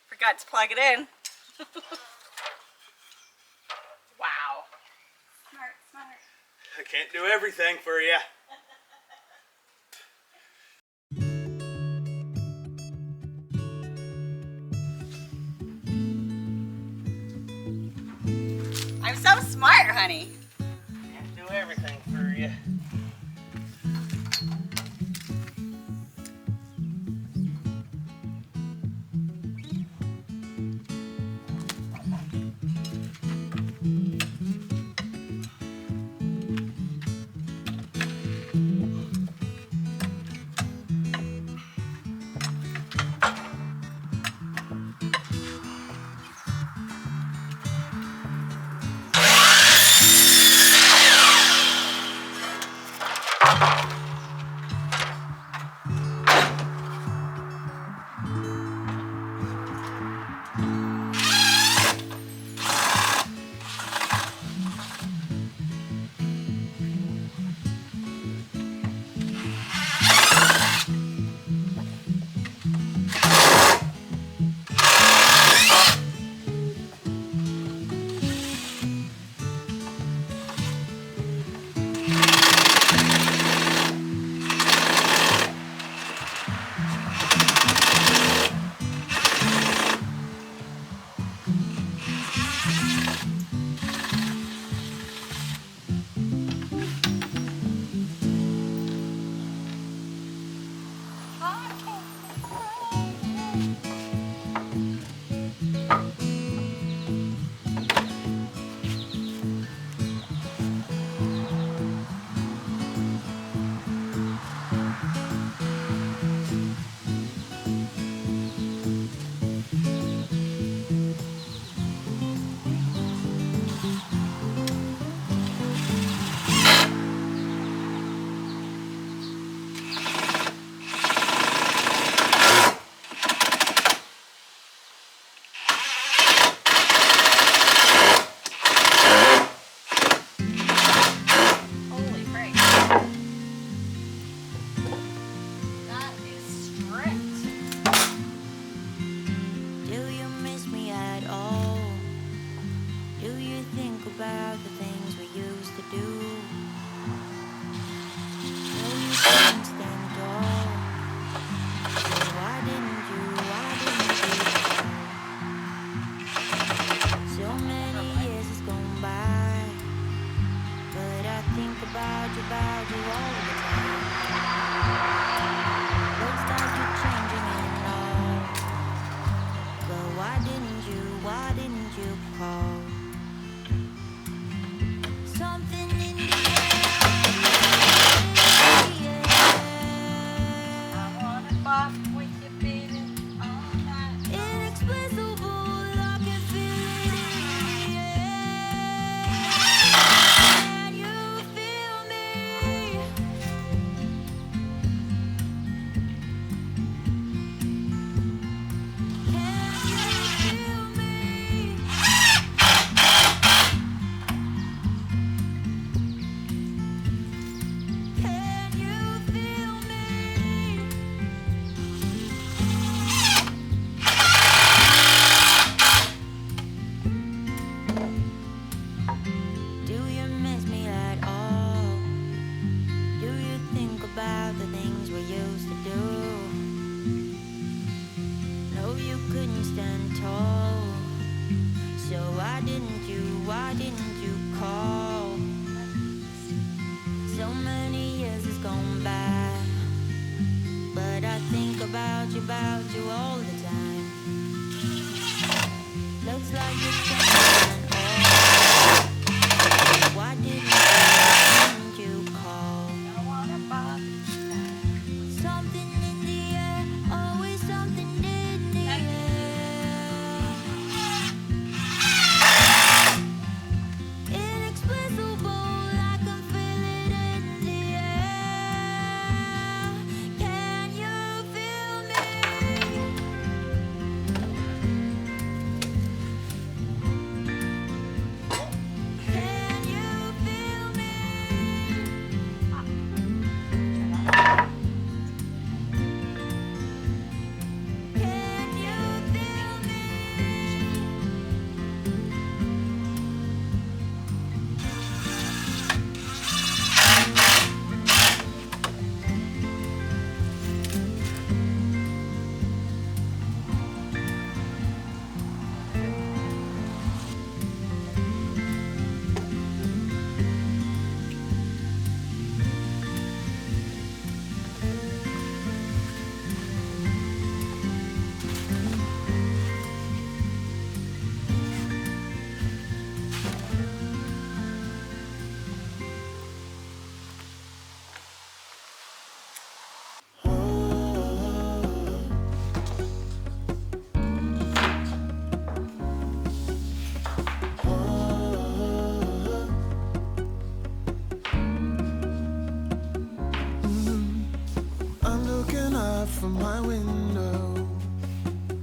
Forgot to plug it in. Wow. Smart, smart. I can't do everything for you. I'm so smart, honey. Can't do everything for you.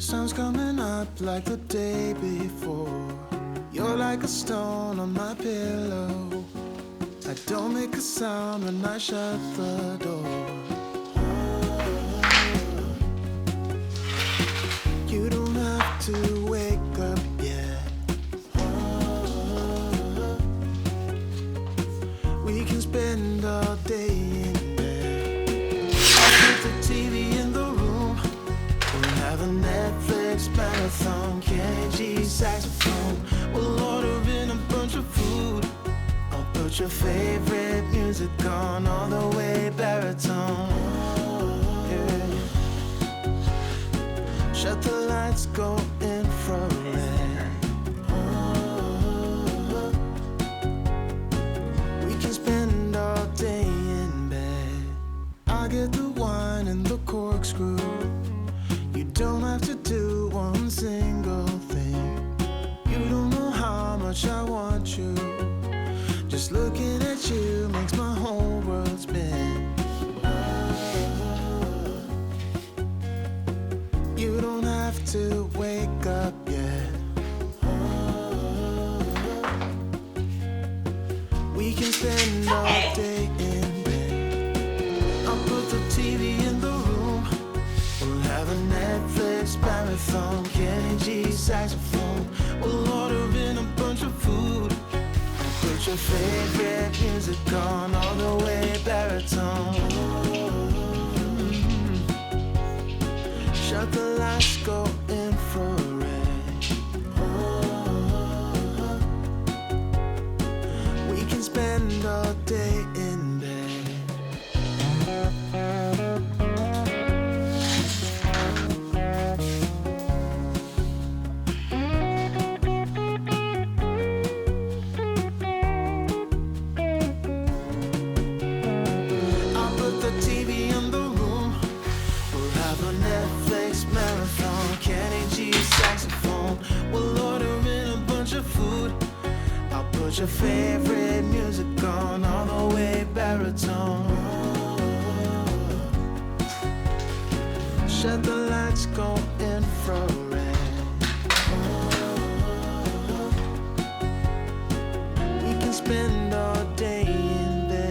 sun's coming up like the day before. You're like a stone on my pillow. I don't make a sound when I shut the door. You don't have to wake up yet. We can spend all day in bed. I'll put the TV in the room. We'll have a Netflix marathon. Kenny G saxophone. We'll order in a bunch of food. I'll put your favorite music on all the way baritone. Yeah. Shut the lights, go infrared. We can spend all day in bed. I'll get the wine and the corkscrew. You don't have to do one single thing. You don't know how much I want you. Just looking at you makes my whole world spin. You don't have to wake up yet. We can spend all day in bed. I'll put the TV in the room. We'll have a Netflix marathon. Kenny G saxophone. We'll order in a bunch of food. Put your favorite music on all the way baritone. Shut the lights, go infrared. We can spend all day in bed. Put your favorite music on all the way baritone. Shut the lights, go infrared. We can spend all day in bed.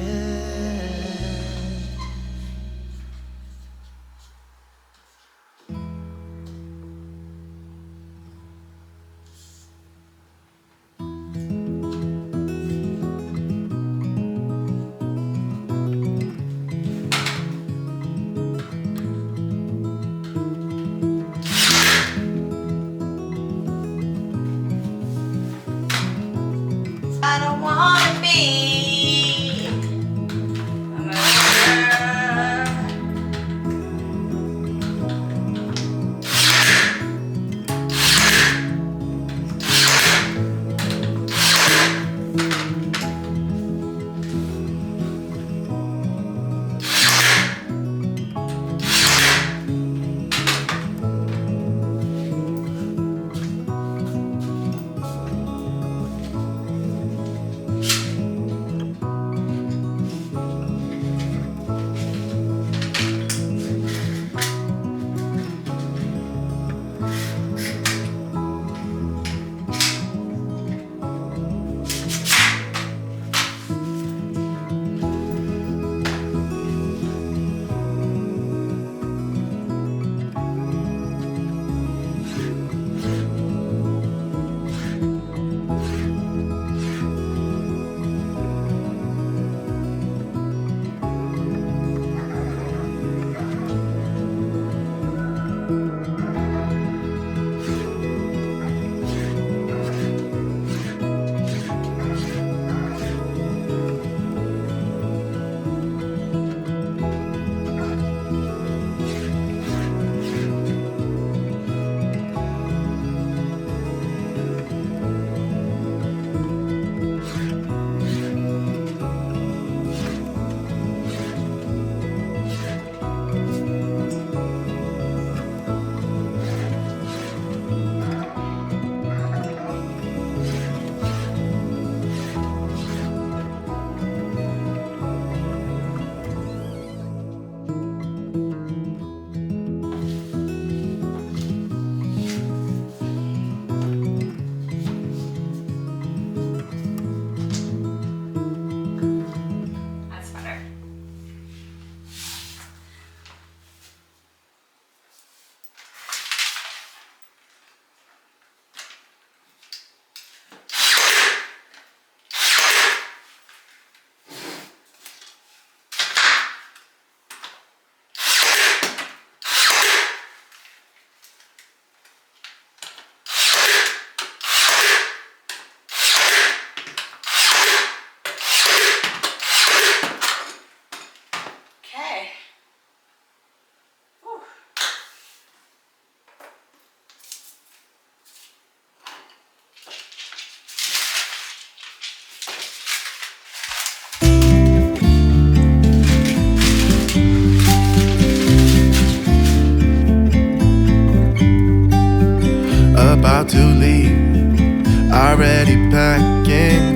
about to leave, already packing.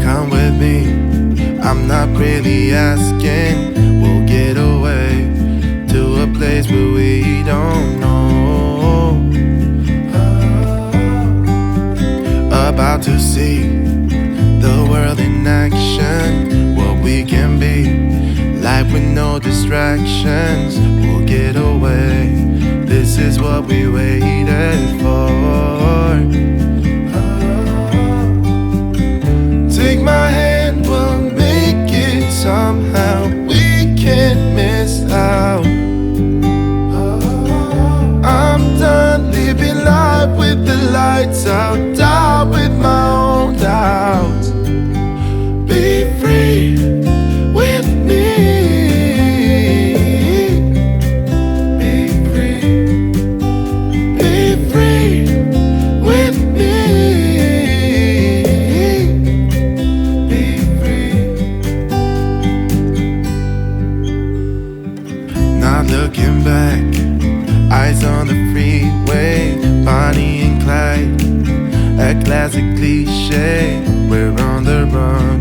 Come with me, I'm not really asking. We'll get away to a place where we don't know. About to see the world in action, what we can be, life with no distractions. We'll get away, this is what we waited for. Take my hand, we'll make it somehow. We can't miss out. I'm done living life with the lights out, die with my own doubts. Be free with me. Be free. Be free with me. Be free. Not looking back, eyes on the freeway, Bonnie and Clyde, a classic cliche. We're on the run,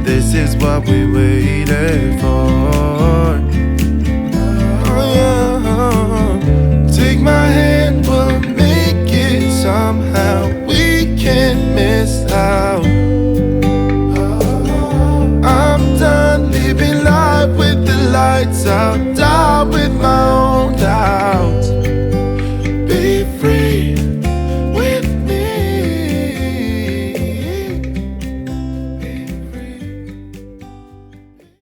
this is what we waited for. Oh yeah. Take my hand, we'll make it somehow. We can't miss out. I'm done living life with the lights out.